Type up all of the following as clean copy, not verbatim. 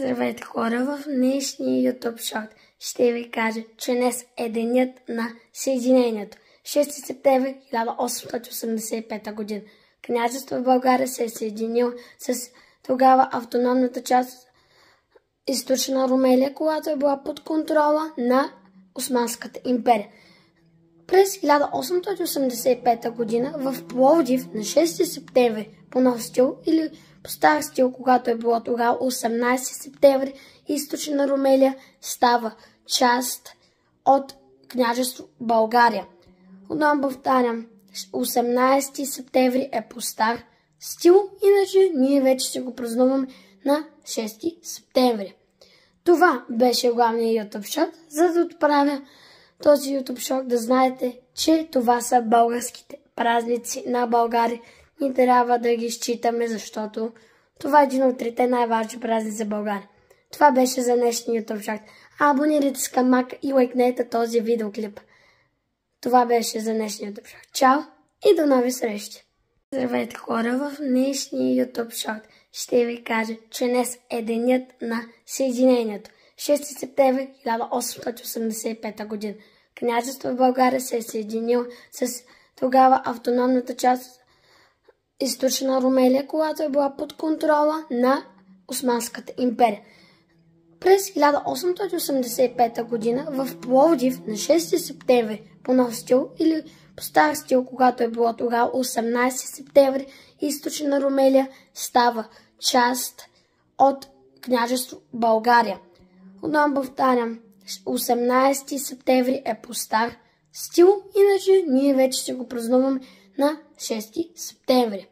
Здравейте хора, в днешния YouTube шорт ще ви кажа, че днес е денят на Съединението. 6 септември 1885 година. Княжество в България се е съединило с тогава автономната част Източна Румелия, която е била под контрола на Османската империя. През 1885 година в Пловдив на 6 септември по нов стил или по стар стил, когато е било тогава 18 септември, Източна Румелия става част от княжество България. Отново повтарям, 18 септември е по стар стил, иначе ние вече ще го празнуваме на 6 септември. Това беше главният YouTube шорт, за да отправя този YouTube шорт да знаете, че това са българските празници на България. Ние трябва да ги считаме, защото това е един от трите най-важни празници за България. Това беше за днешния YouTube шорт. Абонирайте се към Мак и лайкнете този видеоклип. Това беше за днешния YouTube шорт. Чао и до нови срещи! Здравейте хора, в днешния YouTube шорт ще ви кажа, че днес е денят на Съединението. 6 септември 1885 година. Княжество в България се е съединило с тогава автономната част Източна Румелия, която е била под контрола на Османската империя. През 1885 година в Пловдив на 6 септември по нов стил или по стар стил, когато е било тогава 18 септември, Източна Румелия става част от княжество България. Отново повтарям, 18 септември е по стар стил, иначе ние вече ще го празнуваме на 6 септември.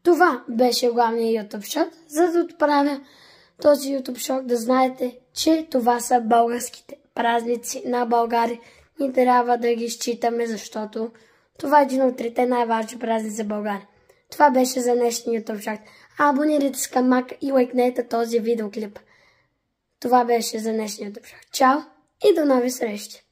Това беше главният YouTube шорт, за да отправя този YouTube шорт да знаете, че това са българските празници на България. Ние трябва да ги считаме, защото това е един от трите най-важни празници за България. Това беше за днешния YouTube шорт. Абонирайте се към Мак и лайкнете този видеоклип. Това беше за днешния YouTube шорт. Чао и до нови срещи!